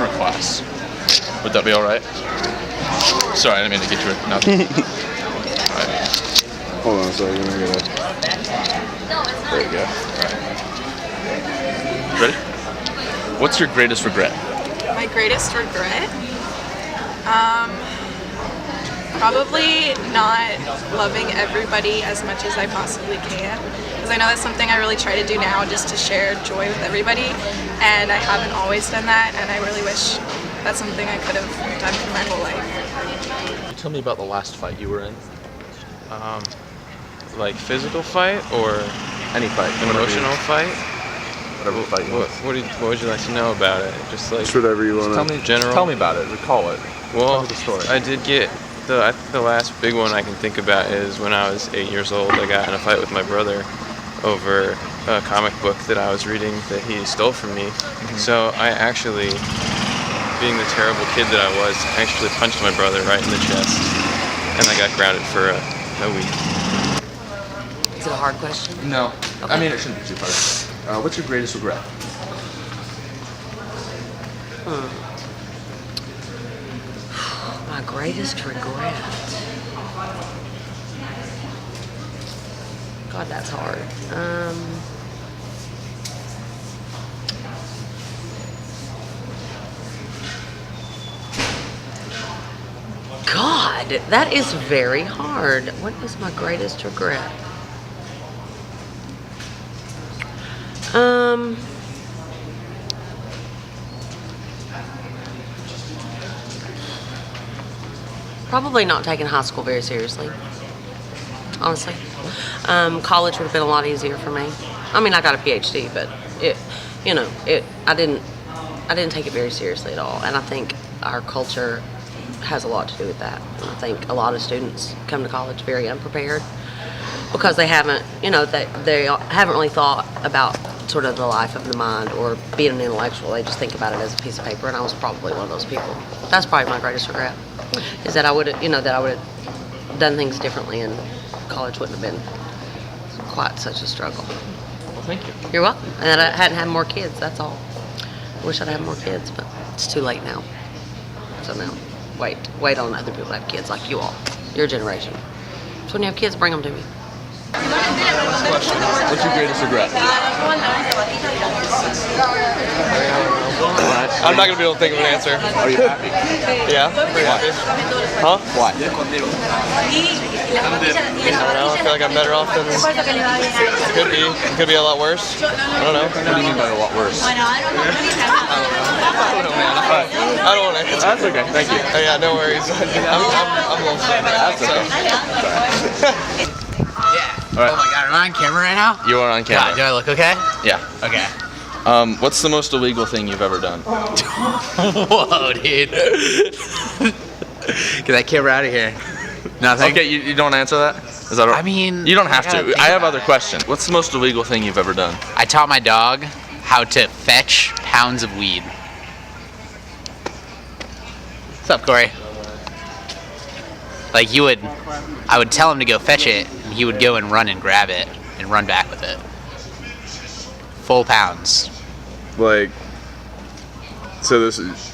for class. Would that be all right? Sorry, I didn't mean to get you nothing. All right. Hold on a second. There you go. Ready? What's your greatest regret? My greatest regret? Probably not loving everybody as much as I possibly can. Because I know that's something I really try to do now, just to share joy with everybody. And I haven't always done that, and I really wish that's something I could have done for my whole life. Can you tell me about the last fight you were in? Like physical fight or Any fight. emotional fight? Whatever fight you want. What would you like to know about it? Just like Just whatever you want to. general. Tell me about it. Recall it. Well, tell me the story. I did get I think the last big one I can think about is when I was 8 years old. I got in a fight with my brother over a comic book that I was reading that he stole from me. So I actually, being the terrible kid that I was, actually punched my brother right in the chest, and I got grounded for a week. Is it a hard question? No, Okay. I mean it shouldn't be too hard. What's your greatest regret? My greatest regret. God, that's hard. God, that is very hard. What is my greatest regret? Probably not taking high school very seriously, honestly. College would have been a lot easier for me. I mean, I got a PhD, but I didn't take it very seriously at all. And I think our culture has a lot to do with that. And I think a lot of students come to college very unprepared because they haven't, they haven't really thought about sort of the life of the mind or being an intellectual. They just think about it as a piece of paper, and I was probably one of those people. That's probably my greatest regret, is that I would have done things differently, and college wouldn't have been quite such a struggle. Well, thank you. You're welcome. And that I hadn't had more kids, that's all. I wish I'd had more kids, but it's too late now. So now, wait on other people to have kids like you all, your generation. So when you have kids, bring them to me. Last question. What's your greatest regret? I'm not gonna be able to think of an answer. Are you happy? Yeah, pretty happy. Huh? Why? I don't know. I feel like I'm better off than could be. It could be a lot worse. I don't know. What do you mean by a lot worse? I don't know, man. I don't want to answer. That's okay. Thank you. Yeah, no worries. I'm lonesome. That's okay. All right. Oh my god, am I on camera right now? You are on God, do camera. I look okay? Yeah. Okay. What's the most illegal thing you've ever done? Whoa, dude. Get that camera out of here. Nothing? Okay, you don't answer that? Is that all right? I mean, you don't have I gotta to. think I have about other it. questions. What's the most illegal thing you've ever done? I taught my dog how to fetch pounds of weed. What's up, Corey? Like I would tell him to go fetch it, and he would go and run and grab it and run back with it. Full pounds. So this is.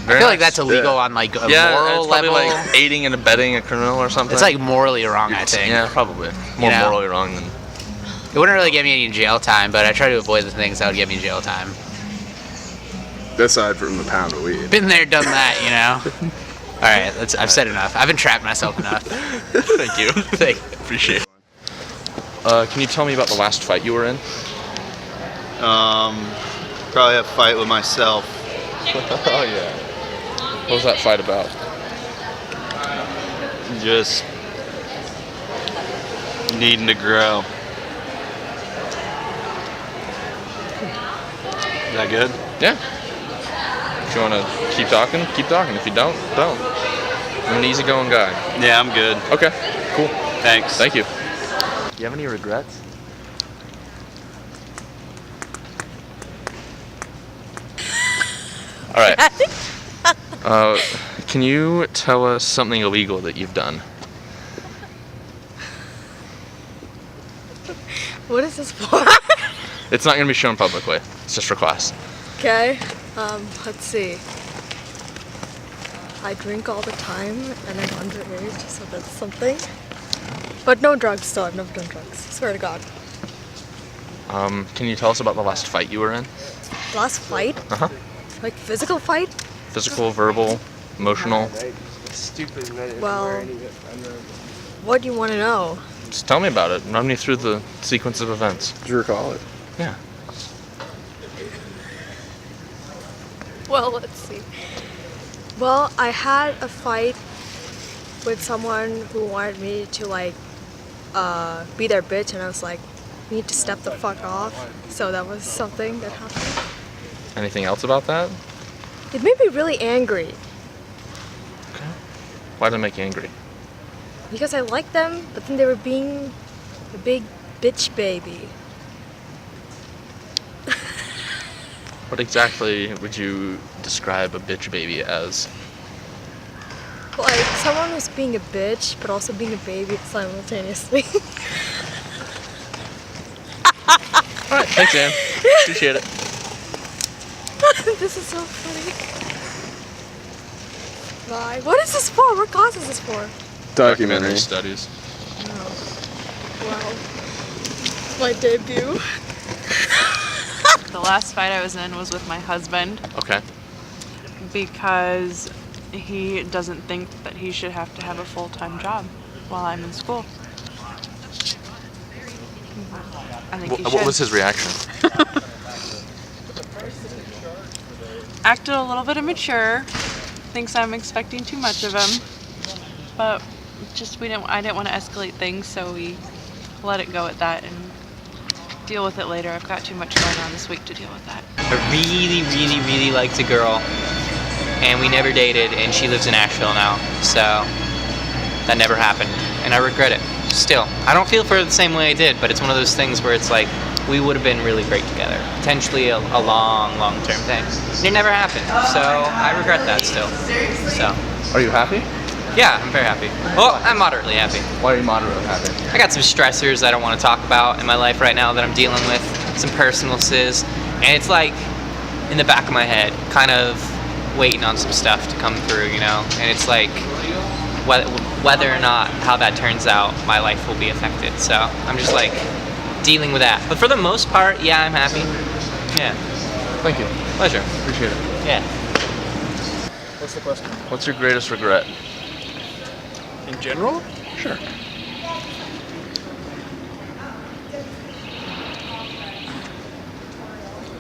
I feel like that's illegal on like a moral it's probably level. like aiding and abetting a criminal or something. It's like morally wrong, I think. Yeah, probably. More know? morally wrong than. It wouldn't really get me any jail time, but I try to avoid the things that would get me jail time. Aside from the pound of weed. Been there, done that, you know? Alright, I've said enough. I've entrapped myself enough. Thank you. Appreciate it. Can you tell me about the last fight you were in? Probably a fight with myself. Oh yeah. What was that fight about? Just needing to grow. Is that good? Yeah. If you want to keep talking, keep talking. If you don't, don't. I'm an easygoing guy. Yeah, I'm good. Okay. Cool. Thanks. Thank you. Do you have any regrets? All right. Can you tell us something illegal that you've done? What is this for? It's not going to be shown publicly. It's just for class. Okay, let's see. I drink all the time and I'm underage, so that's something. But no drugs still, I've never done drugs, swear to God. Can you tell us about the last fight you were in? Last fight? Uh-huh. Like physical fight? Physical, verbal, emotional? Well, what do you want to know? Just tell me about it. Run me through the sequence of events. Do you recall it? Yeah. Well, let's see. Well, I had a fight with someone who wanted me to like be their bitch, and I was like, you need to step the fuck off. So that was something that happened. Anything else about that? It made me really angry Okay. Why did it make you angry? because I liked them, but then they were being a big bitch baby. What exactly would you describe a bitch baby as? Like someone who's being a bitch, but also being a baby simultaneously. Alright, thanks, Ann. Appreciate it. This is so funny. Bye. What is this for? What class is this for? Documentary. studies. Wow. My debut. The last fight I was in was with my husband Okay. because he doesn't think that he should have to have a full-time job while I'm in school. I think he should. What was his reaction? Acted a little bit immature. Thinks I'm expecting too much of him. But just I didn't want to escalate things, so we let it go at that and deal with it later. I've got too much going on this week to deal with that. I really liked a girl, and we never dated, and she lives in Asheville now, so that never happened, and I regret it. Still, I don't feel for her the same way I did, but it's one of those things where it's like, we would have been really great together. Potentially a long-term thing. And it never happened, so I regret that still. So, Are you happy? yeah, I'm very happy. Well, I'm moderately happy. Why are you moderately happy? I got some stressors I don't want to talk about in my life right now that I'm dealing with, some personalses, and it's like in the back of my head, kind of waiting on some stuff to come through, you know? And it's like whether or not how that turns out, my life will be affected. So I'm just like dealing with that. But for the most part, yeah, I'm happy. Yeah. Thank you. Pleasure. Appreciate it. Yeah. What's the question? What's your greatest regret? In general? Sure.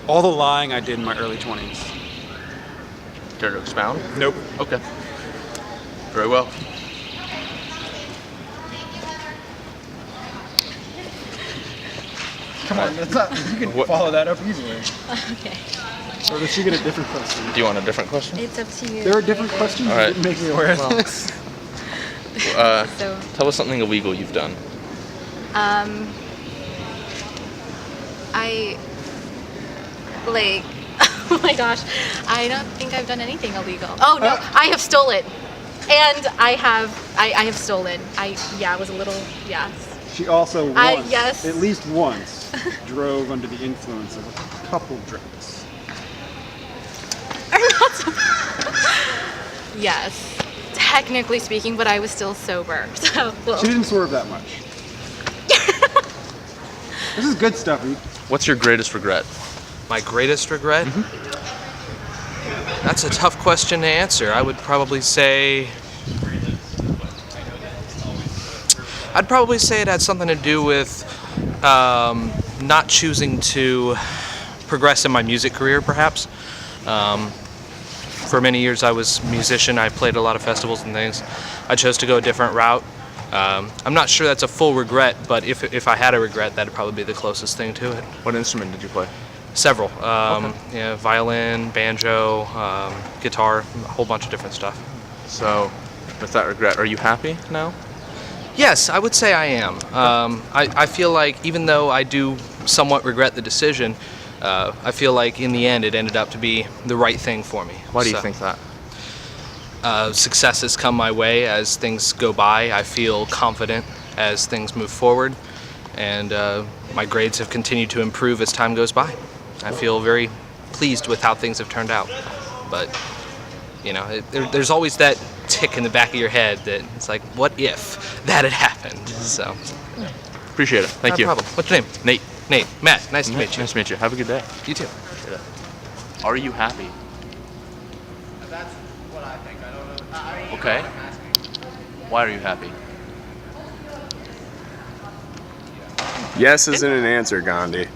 All the lying I did in my early 20s. Care to expound? Nope. Okay. Very well. Come on, that's not, you can follow that up easily. Okay. Or does she get a different question? Do you want a different question? It's up to you. There are different questions. All You right. didn't make me aware of Well, this. So, Tell us something illegal you've done. I like. Oh my gosh, I don't think I've done anything illegal. Oh no, I have stolen, and I have stolen. I was a little She also once, yes. at least once, drove under the influence of a couple drinks. Yes, technically speaking, but I was still sober. So well. She didn't swerve that much. This is good stuff. What's your greatest regret? My greatest regret? That's a tough question to answer. I would probably say... I'd probably say it had something to do with not choosing to progress in my music career, perhaps. For many years I was a musician. I played a lot of festivals and things. I chose to go a different route. I'm not sure that's a full regret, but if I had a regret, that'd probably be the closest thing to it. What instrument did you play? Several. Yeah, violin, banjo, guitar, a whole bunch of different stuff. So, with that regret, are you happy now? Yes, I would say I am. I feel like even though I do somewhat regret the decision, I feel like in the end it ended up to be the right thing for me. Why do you think that? Success has come my way as things go by. I feel confident as things move forward, and my grades have continued to improve as time goes by. I feel very pleased with how things have turned out. But there's always that tick in the back of your head that it's like, what if that had happened? So Appreciate it. Thank you. No problem. What's your name? Nate. Nate. Matt. Nice to meet you. Nice to meet you. Have a good day. You too. Are you happy? That's what I think. I don't know. Okay. Why are you happy? Yes isn't an answer, Gandhi.